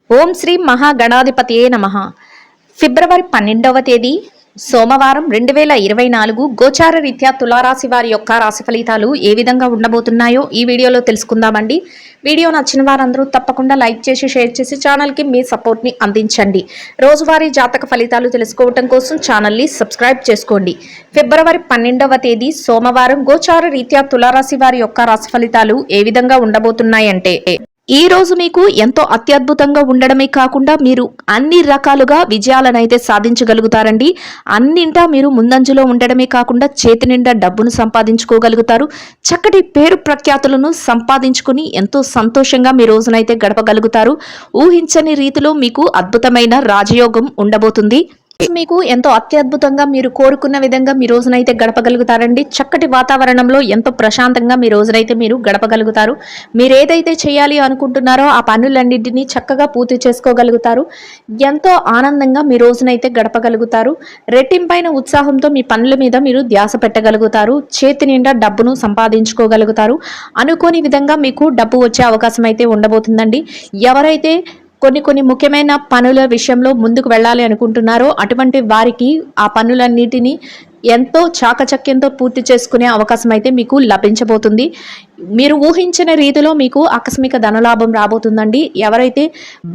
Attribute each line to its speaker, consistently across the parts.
Speaker 1: ఓం శ్రీ మహాగణాధిపతియే నమః. ఫిబ్రవరి 12వ తేదీ సోమవారం 2024 గోచార రీత్యా తులారాశి వారి యొక్క రాశి ఫలితాలు ఏ విధంగా ఉండబోతున్నాయో ఈ వీడియోలో తెలుసుకుందామండి. వీడియో నచ్చిన వారందరూ తప్పకుండా లైక్ చేసి షేర్ చేసి ఛానల్కి మీ సపోర్ట్ని అందించండి. రోజువారీ జాతక ఫలితాలు తెలుసుకోవటం కోసం ఛానల్ని సబ్స్క్రైబ్ చేసుకోండి. ఫిబ్రవరి 12వ తేదీ సోమవారం గోచార రీత్యా తులారాశి వారి యొక్క రాశి ఫలితాలు ఏ విధంగా ఉండబోతున్నాయంటే, ఈ రోజు మీకు ఎంతో అత్యద్భుతంగా ఉండడమే కాకుండా మీరు అన్ని రకాలుగా విజయాలనైతే సాధించగలుగుతారండి. అన్నింటా మీరు ముందంజలో ఉండడమే కాకుండా చేతి నిండా డబ్బును సంపాదించుకోగలుగుతారు. చక్కటి పేరు ప్రఖ్యాతులను సంపాదించుకుని ఎంతో సంతోషంగా మీ రోజునైతే గడపగలుగుతారు. ఊహించని రీతిలో మీకు అద్భుతమైన రాజయోగం ఉండబోతుంది. మీకు ఎంతో అత్యద్భుతంగా మీరు కోరుకున్న విధంగా మీ రోజునైతే గడపగలుగుతారండి. చక్కటి వాతావరణంలో ఎంతో ప్రశాంతంగా మీ రోజునైతే మీరు గడపగలుగుతారు. మీరు ఏదైతే చేయాలి అనుకుంటున్నారో ఆ పనులన్నింటినీ చక్కగా పూర్తి చేసుకోగలుగుతారు. ఎంతో ఆనందంగా మీ రోజునైతే గడపగలుగుతారు. రెట్టింపైన ఉత్సాహంతో మీ పనుల మీద మీరు ధ్యాస పెట్టగలుగుతారు. చేతి నిండా డబ్బును సంపాదించుకోగలుగుతారు. అనుకోని విధంగా మీకు డబ్బు వచ్చే అవకాశం అయితే ఉండబోతుందండి. ఎవరైతే కొన్ని ముఖ్యమైన పనుల విషయంలో ముందుకు వెళ్ళాలి అనుకుంటున్నారో అటువంటి వారికి ఆ పనులన్నిటినీ ఎంతో చాకచక్యంతో పూర్తి చేసుకునే అవకాశం అయితే మీకు లభించబోతుంది. మీరు ఊహించిన రీతిలో మీకు ఆకస్మిక ధనలాభం రాబోతుందండి. ఎవరైతే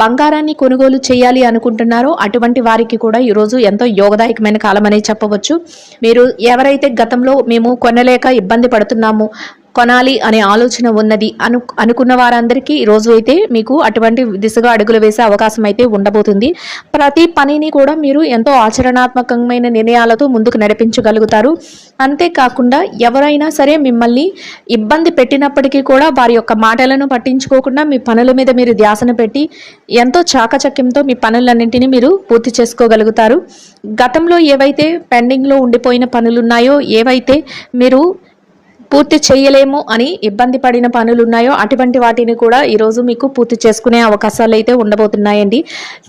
Speaker 1: బంగారాన్ని కొనుగోలు చేయాలి అనుకుంటున్నారో అటువంటి వారికి కూడా ఈరోజు ఎంతో యోగదాయకమైన కాలం అనేది చెప్పవచ్చు. మీరు ఎవరైతే గతంలో మేము కొనలేక ఇబ్బంది పడుతున్నాము, కొనాలి అనే ఆలోచన ఉన్నది అనుకున్న వారందరికీ ఈరోజు అయితే మీకు అటువంటి దిశగా అడుగులు వేసే అవకాశం అయితే ఉండబోతుంది. ప్రతి పనిని కూడా మీరు ఎంతో ఆచరణాత్మకమైన నిర్ణయాలతో ముందుకు నడిపించగలుగుతారు. అంతేకాకుండా ఎవరైనా సరే మిమ్మల్ని ఇబ్బంది పెట్టినప్పటికీ కూడా వారి యొక్క మాటలను పట్టించుకోకుండా మీ పనుల మీద మీరు ధ్యాసను పెట్టి ఎంతో చాకచక్యంతో మీ పనులన్నింటినీ మీరు పూర్తి చేసుకోగలుగుతారు. గతంలో ఏవైతే పెండింగ్లో ఉండిపోయిన పనులు ఉన్నాయో, ఏవైతే మీరు పూర్తి చేయలేము అని ఇబ్బంది పడిన పనులు ఉన్నాయో అటువంటి వాటిని కూడా ఈరోజు మీకు పూర్తి చేసుకునే అవకాశాలు అయితే ఉండబోతున్నాయండి.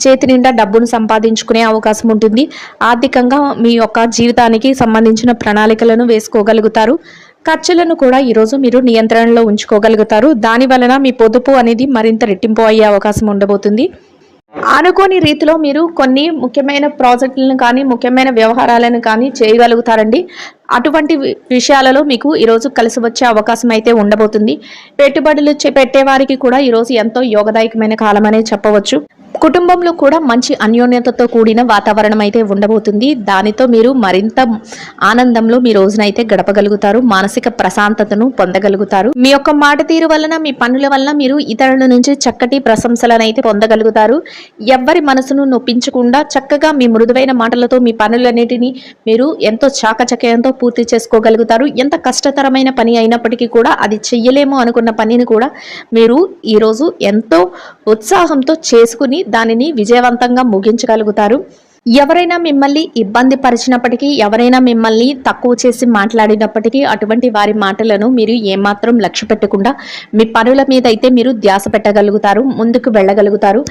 Speaker 1: చేతి నిండా డబ్బును సంపాదించుకునే అవకాశం ఉంటుంది. ఆర్థికంగా మీ యొక్క జీవితానికి సంబంధించిన ప్రణాళికలను వేసుకోగలుగుతారు. ఖర్చులను కూడా ఈరోజు మీరు నియంత్రణలో ఉంచుకోగలుగుతారు. దాని వలన మీ పొదుపు అనేది మరింత రెట్టింపు అయ్యే అవకాశం ఉండబోతుంది. అనుకోని రీతిలో మీరు కొన్ని ముఖ్యమైన ప్రాజెక్టులను కానీ ముఖ్యమైన వ్యవహారాలను కానీ చేయగలుగుతారండి. అటువంటి విషయాలలో మీకు ఈరోజు కలిసి వచ్చే అవకాశం అయితే ఉండబోతుంది. పెట్టుబడులు పెట్టేవారికి కూడా ఈరోజు ఎంతో యోగదాయకమైన కాలం అనే చెప్పవచ్చు. కుటుంబంలో కూడా మంచి అన్యోన్యతతో కూడిన వాతావరణం అయితే ఉండబోతుంది. దానితో మీరు మరింత ఆనందంలో మీ రోజునైతే గడపగలుగుతారు. మానసిక ప్రశాంతతను పొందగలుగుతారు. మీ యొక్క మాట తీరు వలన, మీ పనుల వలన మీరు ఇతరుల నుంచి చక్కటి ప్రశంసలను అయితే పొందగలుగుతారు. ఎవ్వరి మనసును నొప్పించకుండా చక్కగా మీ మృదువైన మాటలతో మీ పనులన్నిటినీ మీరు ఎంతో చాకచక్యంతో పూర్తి చేసుకోగలుగుతారు. ఎంత కష్టతరమైన పని అయినప్పటికీ కూడా అది చెయ్యలేము అనుకున్న పనిని కూడా మీరు ఈరోజు ఎంతో ఉత్సాహంతో చేసుకుని దానిని విజయవంతంగా ముగించగలుగుతారు. ఎవరైనా మిమ్మల్ని ఇబ్బంది పరిచినప్పటికీ, ఎవరైనా మిమ్మల్ని తక్కువ చేసి మాట్లాడినప్పటికీ అటువంటి వారి మాటలను మీరు ఏమాత్రం లక్ష్య పెట్టకుండా మీ పనుల మీద అయితే మీరు ధ్యాస పెట్టగలుగుతారు. ముందుకు వెళ్ళగలుగుతారు.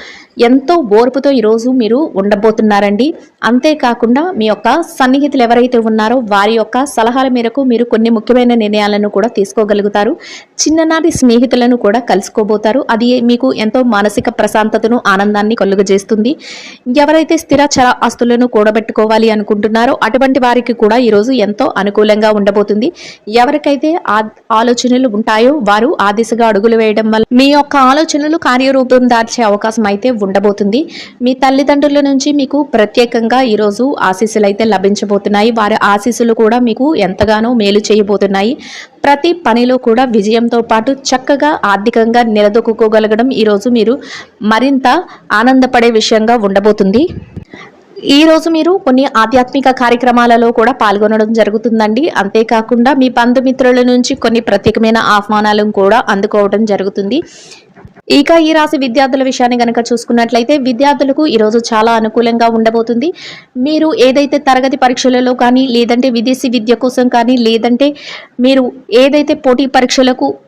Speaker 1: ఎంతో ఓర్పుతో ఈరోజు మీరు ఉండబోతున్నారండి. అంతేకాకుండా మీ యొక్క సన్నిహితులు ఎవరైతే ఉన్నారో వారి యొక్క సలహాల మేరకు మీరు కొన్ని ముఖ్యమైన నిర్ణయాలను కూడా తీసుకోగలుగుతారు. చిన్ననాటి స్నేహితులను కూడా కలుసుకోబోతారు. అది మీకు ఎంతో మానసిక ప్రశాంతతను, ఆనందాన్ని కలుగజేస్తుంది. ఎవరైతే స్థిరచర ఆస్తులను కూడబెట్టుకోవాలి అనుకుంటున్నారో అటువంటి వారికి కూడా ఈరోజు ఎంతో అనుకూలంగా ఉండబోతుంది. ఎవరికైతే ఆలోచనలు ఉంటాయో వారు ఆ దిశగా అడుగులు వేయడం వల్ల మీ యొక్క ఆలోచనలు కార్యరూపం దాల్చే అవకాశం అయితే ఉండబోతుంది. మీ తల్లిదండ్రుల నుంచి మీకు ప్రత్యేకంగా ఈరోజు ఆశీస్సులు అయితే లభించబోతున్నాయి. వారి ఆశీస్సులు కూడా మీకు ఎంతగానో మేలు చేయబోతున్నాయి. ప్రతి పనిలో కూడా విజయంతో పాటు చక్కగా ఆర్థికంగా నిలదొక్కుకోగలగడం ఈరోజు మీరు మరింత ఆనందపడే విషయంగా ఉండబోతుంది. ఈ రోజు మీరు కొన్ని ఆధ్యాత్మిక కార్యక్రమాలలో కూడా పాల్గొనడం జరుగుతుందండి. అంతేకాకుండా మీ బంధుమిత్రుల నుంచి కొన్ని ప్రత్యేకమైన ఆహ్వానాలను కూడా అందుకోవడం జరుగుతుంది. ఇక ఈ రాశి విద్యార్థుల విషయాన్ని గనక చూసుకున్నట్లయితే విద్యార్థులకు ఈరోజు చాలా అనుకూలంగా ఉండబోతుంది. మీరు ఏదైతే తరగతి పరీక్షలలో కానీ, లేదంటే విదేశీ విద్య కోసం కానీ, లేదంటే మీరు ఏదైతే పోటీ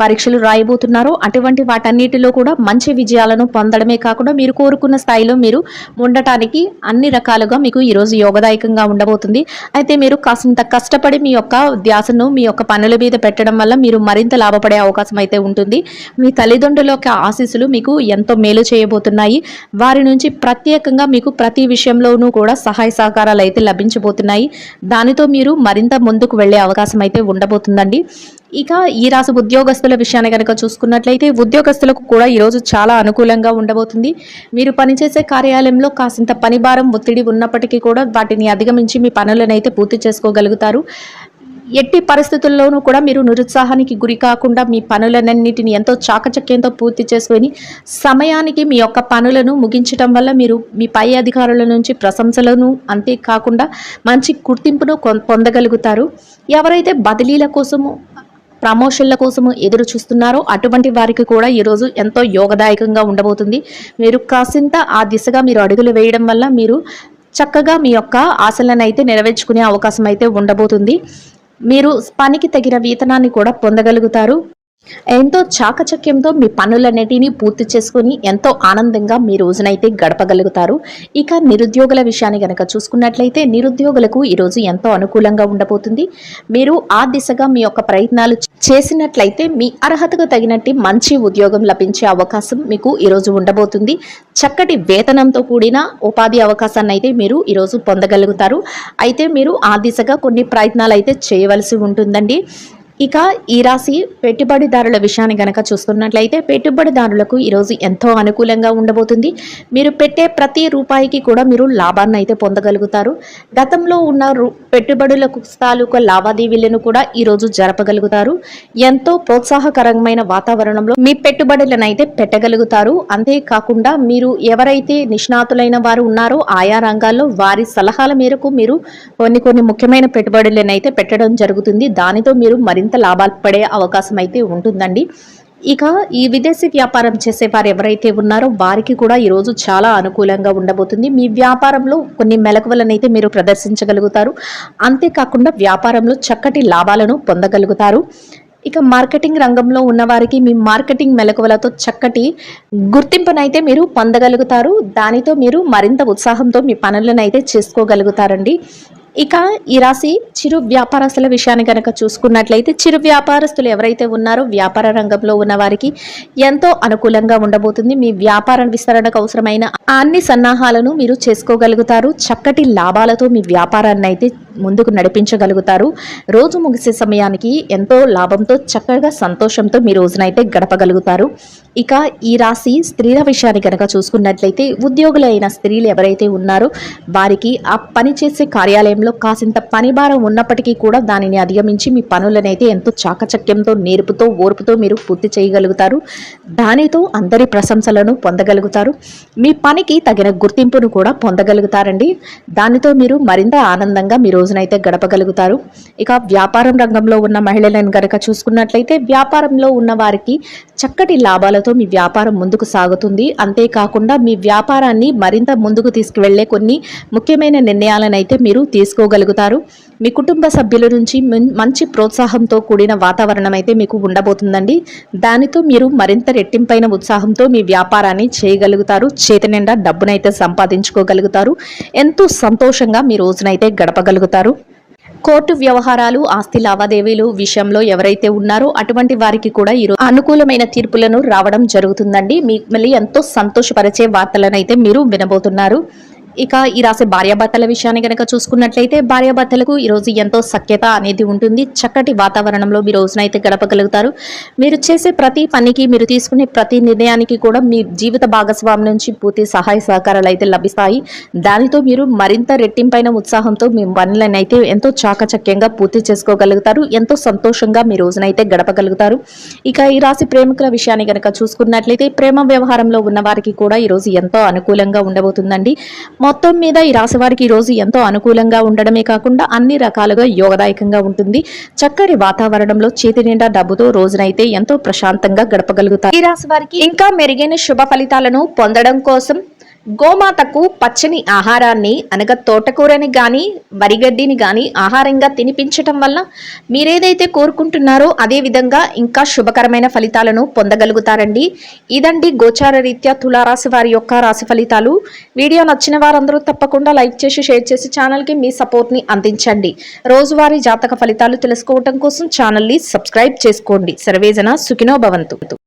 Speaker 1: పరీక్షలు రాయబోతున్నారో అటువంటి వాటన్నిటిలో కూడా మంచి విజయాలను పొందడమే కాకుండా మీరు కోరుకున్న స్థాయిలో మీరు ఉండటానికి అన్ని రకాలుగా మీకు ఈరోజు యోగదాయకంగా ఉండబోతుంది. అయితే మీరు కాసింత కష్టపడి మీ యొక్క ధ్యాసను మీ యొక్క పనుల మీద పెట్టడం వల్ల మీరు మరింత లాభపడే అవకాశం అయితే ఉంటుంది. మీ తల్లిదండ్రుల యొక్క ఆశీస్సులు మీకు ఎంతో మేలు చేయబోతున్నాయి. వారి నుంచి ప్రత్యేకంగా మీకు ప్రతి విషయంలోనూ కూడా సహాయ సహకారాలు అయితే లభించబోతున్నాయి. దానితో మీరు మరింత ముందుకు వెళ్లే అవకాశం అయితే ఉండబోతుందండి. ఇక ఈ రాశి ఉద్యోగస్తుల విషయాన్ని కనుక చూసుకున్నట్లయితే ఉద్యోగస్తులకు కూడా ఈరోజు చాలా అనుకూలంగా ఉండబోతుంది. మీరు పనిచేసే కార్యాలయంలో కాసింత పని భారం ఒత్తిడి ఉన్నప్పటికీ కూడా వాటిని అధిగమించి మీ పనులను అయితే పూర్తి చేసుకోగలుగుతారు. ఎట్టి పరిస్థితుల్లోనూ కూడా మీరు నిరుత్సాహానికి గురి కాకుండా మీ పనులన్నింటిని ఎంతో చాకచక్యంతో పూర్తి చేసుకొని సమయానికి మీ యొక్క పనులను ముగించడం వల్ల మీరు మీ పై అధికారుల నుంచి ప్రశంసలను అంతేకాకుండా మంచి గుర్తింపును పొందగలుగుతారు. ఎవరైతే బదిలీల కోసము ప్రమోషన్ల కోసము ఎదురు చూస్తున్నారో అటువంటి వారికి కూడా ఈరోజు ఎంతో యోగదాయకంగా ఉండబోతుంది. మీరు కాసింత ఆ దిశగా మీరు అడుగులు వేయడం వల్ల మీరు చక్కగా మీ యొక్క ఆశలను అయితే నెరవేర్చుకునే అవకాశం అయితే ఉండబోతుంది. మీరు పనికి తగిన వేతనాన్ని కూడా పొందగలుగుతారు. ఎంతో చాకచక్యంతో మీ పనులన్నిటినీ పూర్తి చేసుకుని ఎంతో ఆనందంగా మీ రోజునైతే గడపగలుగుతారు. ఇక నిరుద్యోగుల విషయాన్ని గనక చూసుకున్నట్లయితే నిరుద్యోగులకు ఈరోజు ఎంతో అనుకూలంగా ఉండబోతుంది. మీరు ఆ దిశగా మీ యొక్క ప్రయత్నాలు చేసినట్లయితే మీ అర్హతకు తగినట్టు మంచి ఉద్యోగం లభించే అవకాశం మీకు ఈరోజు ఉండబోతుంది. చక్కటి వేతనంతో కూడిన ఉపాధి అవకాశాన్ని అయితే మీరు ఈరోజు పొందగలుగుతారు. అయితే మీరు ఆ దిశగా కొన్ని ప్రయత్నాలు అయితే చేయవలసి ఉంటుందండి. ఇక ఈ రాశి పెట్టుబడిదారుల విషయాన్ని గనక చూస్తున్నట్లయితే పెట్టుబడిదారులకు ఈరోజు ఎంతో అనుకూలంగా ఉండబోతుంది. మీరు పెట్టే ప్రతి రూపాయికి కూడా మీరు లాభాన్ని అయితే పొందగలుగుతారు. గతంలో ఉన్న పెట్టుబడులకు తాలూకా లావాదేవీలను కూడా ఈరోజు జరపగలుగుతారు. ఎంతో ప్రోత్సాహకరమైన వాతావరణంలో మీ పెట్టుబడులను అయితే పెట్టగలుగుతారు. అంతేకాకుండా మీరు ఎవరైతే నిష్ణాతులైన వారు ఉన్నారో ఆయా రంగాల్లో వారి సలహాల మేరకు మీరు కొన్ని ముఖ్యమైన పెట్టుబడులను అయితే పెట్టడం జరుగుతుంది. దానితో మీరు మరింత లాభాలు పడే అవకాశం అయితే ఉంటుందండి. ఇక ఈ విదేశీ వ్యాపారం చేసేవారు ఎవరైతే ఉన్నారో వారికి కూడా ఈరోజు చాలా అనుకూలంగా ఉండబోతుంది. మీ వ్యాపారంలో కొన్ని మెలకువలను అయితే మీరు ప్రదర్శించగలుగుతారు. అంతేకాకుండా వ్యాపారంలో చక్కటి లాభాలను పొందగలుగుతారు. ఇక మార్కెటింగ్ రంగంలో ఉన్నవారికి మీ మార్కెటింగ్ మెలకువలతో చక్కటి గుర్తింపునైతే మీరు పొందగలుగుతారు. దానితో మీరు మరింత ఉత్సాహంతో మీ పనులను అయితే చేసుకోగలుగుతారండి. ఇక ఈ రాశి చిరు వ్యాపారస్తుల విషయాన్ని కనుక చూసుకున్నట్లయితే చిరు వ్యాపారస్తులు ఎవరైతే ఉన్నారో వ్యాపార రంగంలో ఉన్న వారికి ఎంతో అనుకూలంగా ఉండబోతుంది. మీ వ్యాపార విస్తరణకు అవసరమైన అన్ని సన్నాహాలను మీరు చేసుకోగలుగుతారు. చక్కటి లాభాలతో మీ వ్యాపారాన్ని అయితే ముందుకు నడిపించగలుగుతారు. రోజు ముగిసే సమయానికి ఎంతో లాభంతో చక్కగా సంతోషంతో మీ రోజునైతే గడపగలుగుతారు. ఇక ఈ రాశి స్త్రీల విషయాన్ని కనుక చూసుకున్నట్లయితే ఉద్యోగులైన స్త్రీలు ఎవరైతే ఉన్నారో వారికి ఆ పని చేసే కార్యాలయంలో కాసింత పని భారం ఉన్నప్పటికీ కూడా దానిని అధిగమించి మీ పనులనైతే ఎంతో చాకచక్యంతో నేర్పుతో ఓర్పుతో మీరు పూర్తి చేయగలుగుతారు. దానితో అందరి ప్రశంసలను పొందగలుగుతారు. మీ పనికి తగిన గుర్తింపును కూడా పొందగలుగుతారండి. దానితో మీరు మరింత ఆనందంగా మీ రోజునైతే గడపగలుగుతారు. ఇక వ్యాపారం రంగంలో ఉన్న మహిళలను కనుక చూసుకున్నట్లయితే వ్యాపారంలో ఉన్న వారికి చక్కటి లాభాలతో మీ వ్యాపారం ముందుకు సాగుతుంది. అంతేకాకుండా మీ వ్యాపారాన్ని మరింత ముందుకు తీసుకువెళ్లే కొన్ని ముఖ్యమైన నిర్ణయాలను అయితే మీరు తీసుకోగలుగుతారు. మీ కుటుంబ సభ్యుల నుంచి మంచి ప్రోత్సాహంతో కూడిన వాతావరణం అయితే మీకు ఉండబోతుందండి. దానితో మీరు మరింత రెట్టింపైన ఉత్సాహంతో మీ వ్యాపారాన్ని చేయగలుగుతారు. చేతి నిండా డబ్బునైతే సంపాదించుకోగలుగుతారు. ఎంతో సంతోషంగా మీ రోజునైతే గడపగలుగుతారు. కోర్టు వ్యవహారాలు ఆస్తి లావాదేవీలు విషయంలో ఎవరైతే ఉన్నారో అటువంటి వారికి కూడా ఈరోజు అనుకూలమైన తీర్పులను రావడం జరుగుతుందండి. మిమ్మల్ని ఎంతో సంతోషపరిచే వార్తలను అయితే మీరు వినబోతున్నారు. ఇక ఈ రాశి భార్యాభర్తల విషయాన్ని కనుక చూసుకున్నట్లయితే భార్యాభర్తలకు ఈరోజు ఎంతో సఖ్యత అనేది ఉంటుంది. చక్కటి వాతావరణంలో మీ రోజునైతే గడపగలుగుతారు. మీరు చేసే ప్రతి పనికి మీరు తీసుకునే ప్రతి నిర్ణయానికి కూడా మీ జీవిత భాగస్వామి నుంచి పూర్తి సహాయ సహకారాలు అయితే లభిస్తాయి. దానితో మీరు మరింత రెట్టింపైన ఉత్సాహంతో మీ పనులను అయితే ఎంతో చాకచక్యంగా పూర్తి చేసుకోగలుగుతారు. ఎంతో సంతోషంగా మీ రోజునైతే గడపగలుగుతారు. ఇక ఈ రాశి ప్రేమికుల విషయాన్ని కనుక చూసుకున్నట్లయితే ప్రేమ వ్యవహారంలో ఉన్న వారికి కూడా ఈరోజు ఎంతో అనుకూలంగా ఉండబోతుందండి. మొత్తం మీద ఈ రాశి వారికి ఈ రోజు ఎంతో అనుకూలంగా ఉండడమే కాకుండా అన్ని రకాలుగా యోగదాయకంగా ఉంటుంది. చక్కటి వాతావరణంలో చేతి నిండా డబ్బుతో రోజునైతే ఎంతో ప్రశాంతంగా గడపగలుగుతారు. ఈ రాశి వారికి ఇంకా మెరుగైన శుభ ఫలితాలను పొందడం కోసం గోమాతకు పచ్చని ఆహారాన్ని అనగా తోటకూరని గాని వరిగడ్డిని గాని ఆహారంగా తినిపించటం వల్ల మీరేదైతే కోరుకుంటున్నారో అదే విధంగా ఇంకా శుభకరమైన ఫలితాలను పొందగలుగుతారండి. ఇదండి గోచార రీత్యా తులారాశి వారి యొక్క రాశి ఫలితాలు. వీడియో నచ్చిన వారందరూ తప్పకుండా లైక్ చేసి షేర్ చేసి ఛానల్కి మీ సపోర్ట్ని అందించండి. రోజువారీ జాతక ఫలితాలు తెలుసుకోవడం కోసం ఛానల్ని సబ్స్క్రైబ్ చేసుకోండి. సర్వేజన సుఖినో భవంతు.